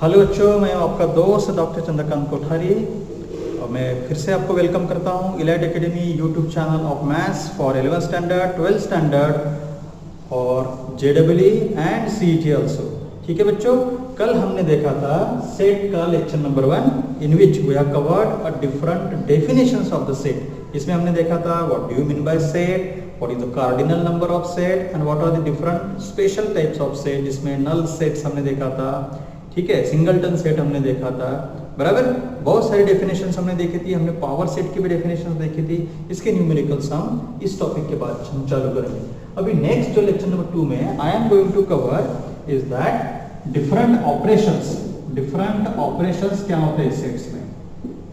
Hello बच्चों, मैं आपका दोस्त डॉक्टर चंद्रकांत कोठारी और मैं फिर से आपको वेलकम करता हूँ elite academy YouTube channel of maths for 11th standard 12th standard और जेडब्ल्यू एंड सीईटी आल्सो। ठीक है बच्चों, कल हमने देखा था सेट का lecture number 1 in which we have covered a different definitions of the set. इसमें हमने देखा था what do you mean by set, what is the cardinal number of set and what are the different special types of set, जिसमें नल sets हमने देखा था। ठीक है, सिंगलटन सेट हमने देखा था, बराबर। बहुत सारी डेफिनेशंस हमने देखी थी, हमने पावर सेट की भी डेफिनेशंस देखी थी। इसके न्यूमेरिकल्स हम इस टॉपिक के बाद हम चालू करेंगे। अभी नेक्स्ट जो लेक्चर नंबर 2 में I am going to cover is that different operations. Different operations क्या होते हैं सेट्स में,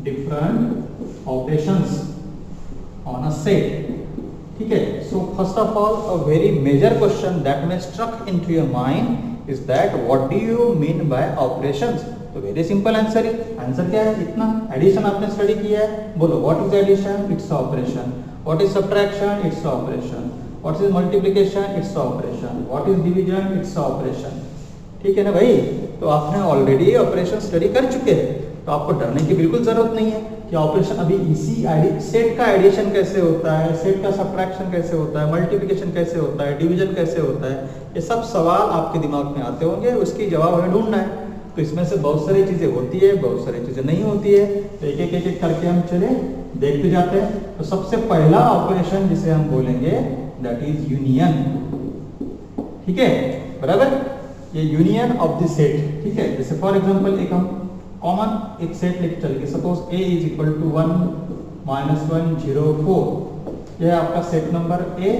different operations on a set. ठीक है, so first of all a very major question that may struck into your mind is that what do you mean by operations? तो very simple answer है। Answer क्या है? इतना addition आपने study किया है, बोलो what is addition? It's operation. What is subtraction? It's operation. What is multiplication? It's operation. What is division? Its operation. ठीक है ना भाई, तो आपने ऑलरेडी ऑपरेशन स्टडी कर चुके हैं, तो आपको डरने की बिल्कुल जरूरत नहीं है कि ऑपरेशन अभी इसी सेट का एडिशन कैसे होता है, सेट का सब्ट्रैक्शन कैसे होता है, मल्टीप्लिकेशन कैसे होता है, डिवीजन कैसे होता है, ये सब सवाल आपके दिमाग में आते होंगे, उसकी जवाब हमें ढूंढना है। तो इसमें से बहुत सारी चीजें होती है, बहुत सारी चीजें नहीं होती है, तो एक एक करके हम चले देखते जाते हैं। तो सबसे पहला ऑपरेशन जिसे हम बोलेंगे दैट इज यूनियन। ठीक है, बराबर, ये यूनियन ऑफ द सेट। ठीक है, जैसे फॉर एग्जांपल एक हम कॉमन एक सेट लेके चलेंगे, suppose a is equal to 1 -1 0 4। यह आपका सेट नंबर a,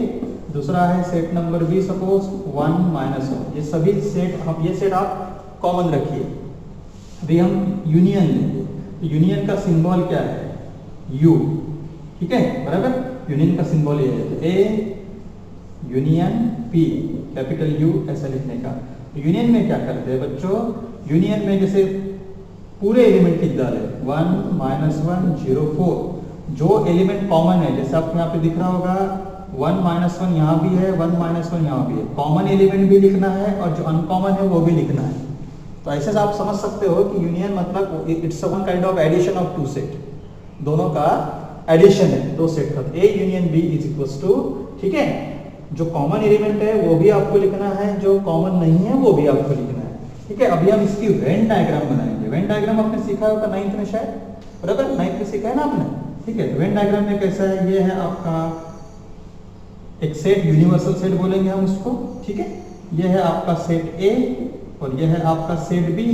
दूसरा है सेट नंबर b, सपोज 1 -1। ये सभी सेट हम ये सेट आप कॉमन रखिए। अभी हम यूनियन लेंगे, तो यूनियन का सिंबल क्या है? u। ठीक है, बराबर, यूनियन का सिंबल ये है, तो a union p, capital U ऐसा लिखने का। तो यूनियन में क्या करते हैं बच्चों? यूनियन में जैसे पूरे एलिमेंट लिख डाले 1 -1 0 4, जो एलिमेंट कॉमन है, जैसे आपको यहाँ पे दिख रहा होगा 1 -1 यहाँ भी है, 1 -1 यहाँ भी है, कॉमन एलिमेंट भी लिखना है और जो अनकॉमन है वो भी लिखना है। तो ऐसे से आप समझ सकते हो कि यूनियन मतलब it's one kind of addition of two set, दोनों का एडिशन है, दो सेट का। A union B is equals to, ठीक है, जो कॉमन एलिमेंट है वो भी आपको लिखना है, जो कॉमन नहीं है वो भी आपको लिखना है। ठीक है, अभी हम इसकी वेन डायग्राम बनाएंगे। वेन डायग्राम आपने सीखा होगा 9th में शायद, बराबर, 9th में सीखा है ना आपने। ठीक है, तो वेन डायग्राम में कैसा है? ये है आपका एक सेट, यूनिवर्सल सेट बोलेंगे हम उसको। ठीक है, ये है आपका सेट A और ये है आपका सेट B।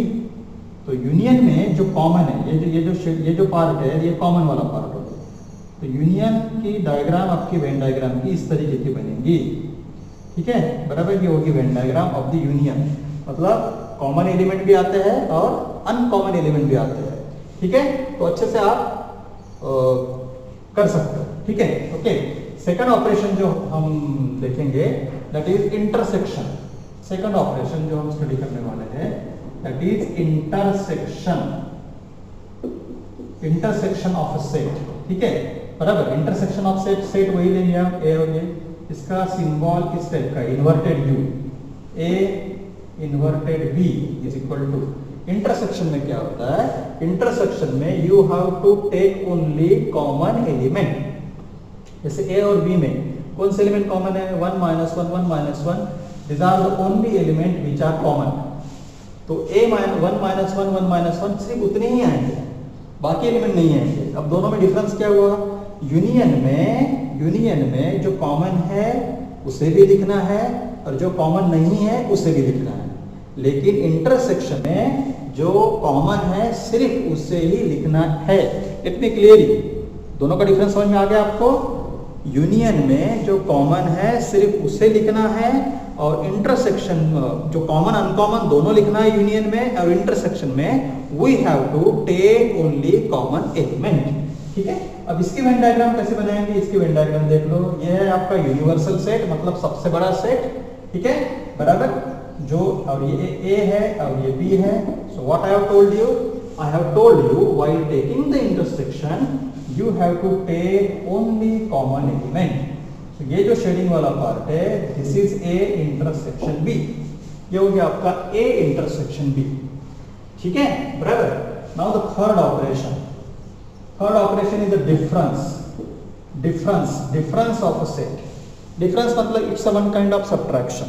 तो यूनियन में जो कॉमन है, ये जो पार्ट है, ये कॉमन वाला पार्ट होता है। तो यूनियन की डायग्राम आपकी वेन डायग्राम की इस तरीके की बनेगी। ठीक है, बराबर, ये होगी Venn diagram of the union. मतलब कॉमन एलिमेंट भी आते हैं और अनकॉमन एलिमेंट भी आते हैं। ठीक है, तो अच्छे से आप कर सकते हो। ठीक है, ओके। सेकंड ऑपरेशन जो हम देखेंगे that is intersection. Second operation जो हम स्टडी करने वाले हैं that is intersection. Intersection of a set. ठीक है, बराबर, इंटरसेक्शन ऑफ सेट, सेट वही लेंगे हम ए और ये, इसका सिंबल इस टाइप का inverted U, A inverted B is equal to. Intersection में क्या होता है? इंटरसेक्शन में you have to take only common element. जैसे A और B में कौन से एलिमेंट कॉमन है? 1 -1 1 -1, these are the only element which are common। तो A 1 -1 1 -1 सिर्फ उतने ही आएंगे, बाकी एलिमेंट नहीं आएंगे। अब दोनों में डिफरेंस क्या हुआ? यूनियन में जो कॉमन है उसे भी लिखना है और जो कॉमन नहीं है उसे भी लिखना है। लेकिन इंटरसेक्शन में जो कॉमन है सिर्फ उसे ही लिखना है। इतनी क्लियरली दोनों का डिफरेंस समझ में आ गया आपको? यूनियन में जो कॉमन है सिर्फ उसे लिखना है और इंटरसेक्शन जो कॉमन अनकॉमन दोनों लिखना है यूनियन में, और इंटरसेक्शन में we have to take only common element. ठीक है, अब इसकी वेन डायग्राम कैसे बनाएंगे? इसकी वेन डायग्राम देख लो। ये है आपका यूनिवर्सल सेट, मतलब सबसे बड़ा सेट। ठीक है, बराबर, जो और ये A है और ये B है। So what I have told you? I have told you while taking the intersection you have to take only common element. तो ये जो शेडिंग वाला पार्ट है this is A intersection B। ये हो गया आपका A इंटरसेक्शन B। ठीक है, बराबर। Now the third operation, third operation is the difference of a set. Difference मतलब it's a one kind of subtraction.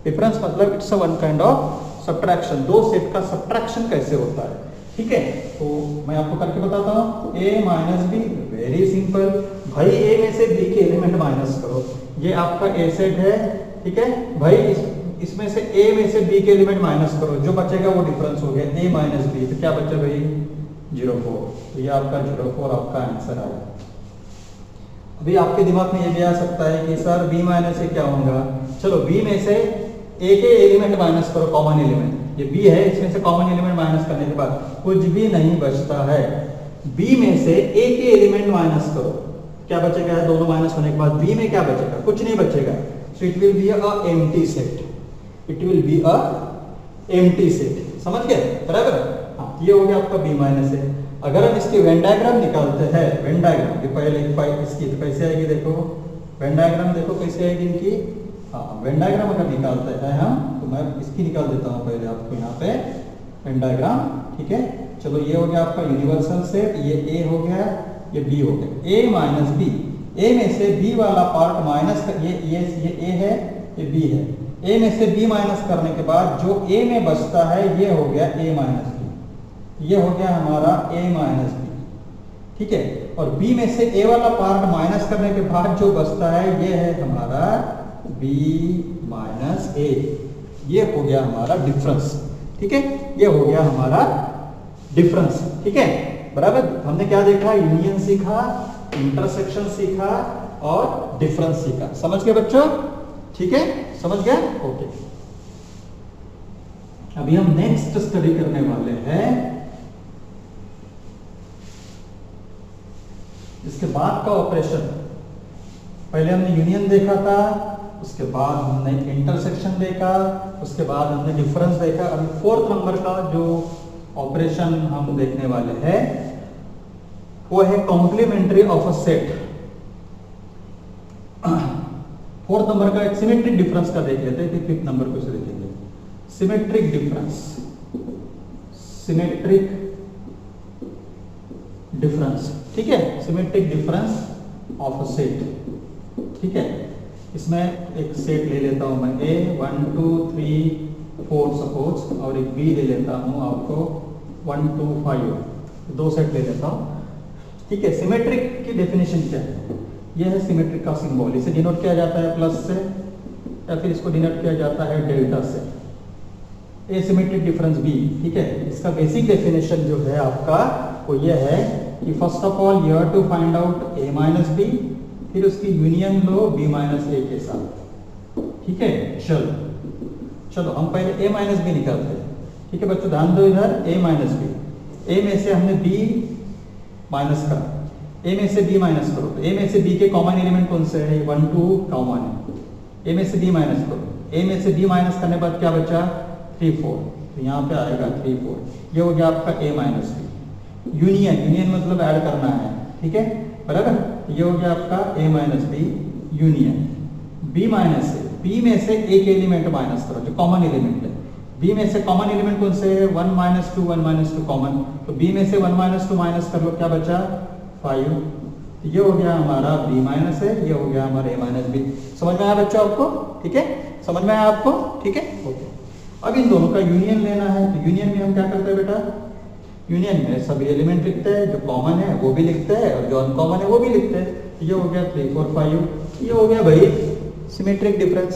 Difference मतलब it's a one kind of subtraction. दो सेट का सब्ट्रैक्शन कैसे होता है, ठीक है। तो मैं आपको करके बताता हूँ। a minus B, very simple भाई, a में से b के एलिमेंट माइनस करो। ये आपका a सेट है, ठीक है भाई। इसमें से a में से b के एलिमेंट माइनस करो, जो बचेगा वो डिफरेंस हो गया a माइनस बी। तो क्या बचा भाई, 0,4। तो ये आपका 0,4 आपका आंसर आया। अभी आपके दिमाग में ये भी आ सकता है कि सर b माइनस से क्या होगा। चलो b में से a के एलिमेंट माइनस करो, कॉमन एलिमेंट। ये b है, इसमें से कॉमन एलिमेंट माइनस करने के बाद कुछ भी नहीं बचता है। b में से a के एलिमेंट माइनस करो, क्या बचेगा, दोनों माइनस होने के बाद b में क्या बचेगा, कुछ नहीं बचेगा। So it will be a empty set, it will be a empty set. समझ गए, बराबर। हाँ, ये हो गया आपका b माइनस है। अगर हम इसकी वेन डायग्राम निकालते हैं, वेन डायग्राम ये पहले इसकी तो कैसे आएगी, देखो वेन डायग्राम देखो कैसे आएगी इनकी। हाँ, वेन डायग्राम अगर निकालते हैं हम, तो मैं इसकी निकाल देता हूँ पहले आपको यहाँ पे वेन डायग्राम, ठीक है। चलो ये हो गया आपका यूनिवर्सल सेट, ये a हो गया, ये b हो गया। a माइनस बी, a में से b वाला पार्ट माइनस, ये a है, ये b है। a में से b माइनस करने के बाद जो a में बचता है ये हो गया a माइनस बी, ये हो गया हमारा a माइनस बी, ठीक है। और b में से a वाला पार्ट माइनस करने के बाद जो बचता है ये है हमारा b माइनस a। ये हो गया हमारा डिफरेंस, ठीक है। ये हो गया हमारा डिफरेंस, ठीक है, बराबर। हमने क्या देखा, यूनियन सीखा, इंटरसेक्शन सीखा और डिफरेंस सीखा। समझ गए बच्चों, ठीक है, समझ गए, ओके। अभी हम नेक्स्ट स्टडी करने वाले हैं इसके बाद का ऑपरेशन। पहले हमने यूनियन देखा था, उसके बाद हमने इंटरसेक्शन देखा, उसके बाद हमने डिफरेंस देखा। अभी फोर्थ नंबर का जो ऑपरेशन हम देखने वाले हैं वो है complementary of a set. Fourth number का एक सिमेट्रिक डिफरेंस का देख लेते हैं, फिर फिफ्थ नंबर को से देखेंगे। सिमेट्रिक डिफरेंस, सिमेट्रिक डिफरेंस, ठीक है, symmetric difference of a set, ठीक है। इसमें एक सेट ले लेता हूं मैं, a 1 2 3 4 सपोज, और एक b ले लेता हूं आपको 1 2 5, दो सेट ले लेता हूं, ठीक है। सिमेट्रिक की डेफिनेशन क्या है, यह है सिमेट्रिक का सिंबल। इसे डिनोट किया जाता है प्लस से, या फिर इसको डिनोट किया जाता है डेल्टा से। एसिमेट्रिक डिफरेंस b, ठीक है। इसका बेसिक डेफिनेशन जो है आपका वो ये है कि first of all you have to find out a minus B, फिर उसकी यूनियन लो b माइनस ए के साथ, ठीक है। चलो हम पहले a माइनस बी निकालते हैं, ठीक है बच्चों, ध्यान दो इधर। a माइनस बी, a में से हमने b माइनस करा, a में से b माइनस करो, तो a में से b के कॉमन एलिमेंट कौन से है, 1 2 कॉमन है। a में से b माइनस करो, a में से b माइनस करने बाद क्या बचा, 3 4, तो यहाँ पे आएगा 3 4। ये हो गया आपका a माइनस बी। यूनियन मतलब ऐड करना है, ठीक है, बराबर। ये हो गया आपका a minus B union. b minus से, b में से एक एलिमेंट माइनस करो जो कॉमन एलिमेंट है। b में से कॉमन एलिमेंट कौन से है, 1 माइनस 2 कॉमन, तो b में से 1 माइनस 2 माइनस कर लो, क्या बचा 5। ये हो गया हमारा b माइनस है, ये हो गया हमारा a माइनस बी। समझ में आया बच्चों आपको, ठीक है, समझ में आया आपको, ठीक है, ओके। अब इन दोनों का यूनियन लेना है, तो यूनियन में हम क्या करते हैं बेटा, यूनियन में सभी एलिमेंट लिखते हैं, जो कॉमन है वो भी लिखते हैं और जो अनकॉमन है वो भी लिखते हैं। ये हो गया 3 4 5, ये हो गया भाई सिमेट्रिक डिफरेंस।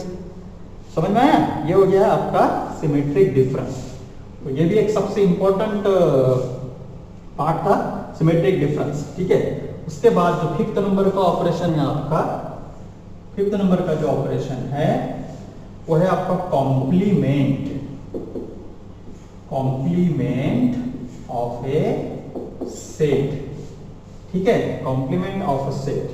समझ में आया, ये हो गया आपका सिमेट्रिक डिफरेंस। तो ये भी एक सबसे इंपॉर्टेंट पार्ट था, सिमेट्रिक डिफरेंस, ठीक है। उसके बाद जो फिफ्थ नंबर का ऑपरेशन है आपका, फिफ्थ नंबर का जो ऑपरेशन है वो है आपका complement, complement of A set, ठीक है, कॉम्प्लीमेंट ऑफ अ सेट,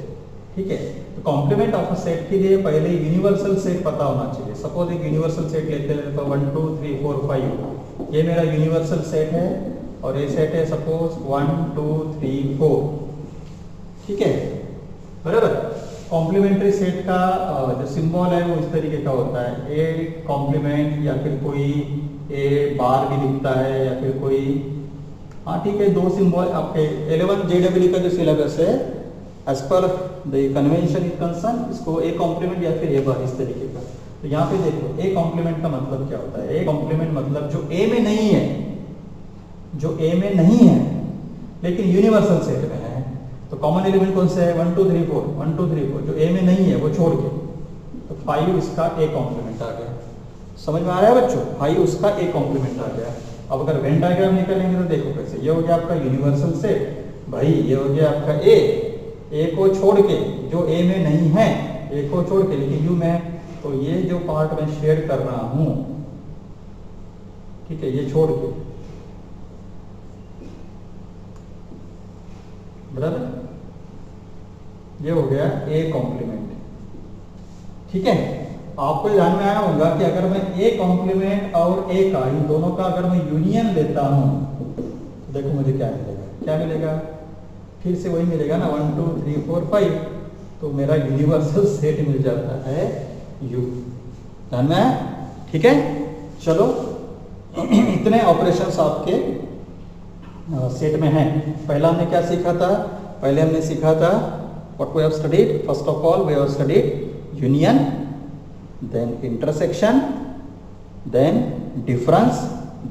ठीक है। तो कॉम्प्लीमेंट ऑफ अ सेट के लिए पहले यूनिवर्सल सेट पता होना चाहिए। सपोज एक यूनिवर्सल सेट लेते हैं, तो 1 2 3 4 5, ये मेरा यूनिवर्सल सेट है, और ये सेट है सपोज 1 2 3 4, ठीक है, बराबर। कॉम्प्लीमेंट्री सेट का जो सिंबल है वो इस तरीके का होता है, ए कॉम्प्लीमेंट या फिर कोई ए बार भी लिखता है या फिर कोई, हाँ ठीक है, दो सिंबल आपके 11 JEE का जो सिलेबस है as per the convention is concern, इसको ए कॉम्प्लीमेंट या फिर ए बार इस तरीके का। तो यहाँ पे देखो ए कॉम्प्लीमेंट का मतलब क्या होता है। ए कॉम्प्लीमेंट मतलब जो ए में नहीं है, जो ए में नहीं है लेकिन यूनिवर्सल सेट में है। तो कॉमन एलिमेंट कौन से है, 1 2 3 4, 1 2 3 4, जो ए में नहीं है वो छोड़ के, तो 5 इसका ए कॉम्प्लीमेंट आ गया। समझ में आ रहा है बच्चों, 5 उसका ए कॉम्प्लीमेंट आ गया। अब अगर वेन डायग्राम निकालेंगे तो देखो कैसे, ये हो गया आपका यूनिवर्सल सेट भाई, ये हो गया आपका ए को छोड़ के, जो ए में नहीं है ए को छोड़ के, लेकिन यू में, तो ये जो पार्ट मैं शेयर कर रहा हूं, ठीक है, ये छोड़ के, बराबर, ये हो गया ए कॉम्प्लीमेंट। ठीक है, आपको ध्यान में आया होगा कि अगर मैं ए कॉम्प्लीमेंट और ए का, इन दोनों का अगर मैं यूनियन लेता हूं तो देखो मुझे क्या मिलेगा, क्या मिलेगा, फिर से वही मिलेगा ना, 1 2 3 4 5, तो मेरा यूनिवर्सल सेट मिल जाता है यू। ध्यान में आया? ठीक है, चलो इतने ऑपरेशंस आपके सेट में हैं। पहला हमने क्या सीखा था, पहले हमने सीखा था what we have studied, first of all we have studied union, then intersection, then difference,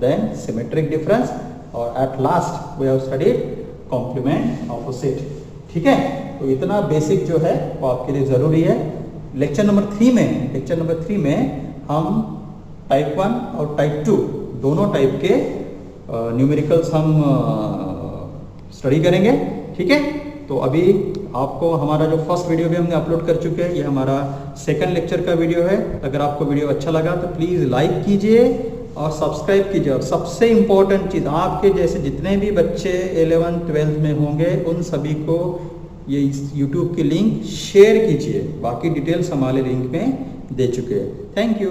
then symmetric difference, और at last we have studied complement of a set। ठीक है, तो इतना बेसिक जो है वो आपके लिए ज़रूरी है। लेक्चर नंबर 3 में हम टाइप 1 और टाइप 2 दोनों टाइप के न्यूमेरिकल्स हम स्टडी करेंगे। ठीक है, तो अभी आपको हमारा जो फर्स्ट वीडियो भी हमने अपलोड कर चुके हैं, ये हमारा सेकंड लेक्चर का वीडियो है। अगर आपको वीडियो अच्छा लगा तो प्लीज़ लाइक कीजिए और सब्सक्राइब कीजिए। और सबसे इम्पोर्टेंट चीज़, आपके जैसे जितने भी बच्चे 11th 12th में होंगे उन सभी को ये यूट्यूब की लिंक शेयर कीजिए। बाकी डिटेल्स हमारे लिंक में दे चुके हैं। Thank you.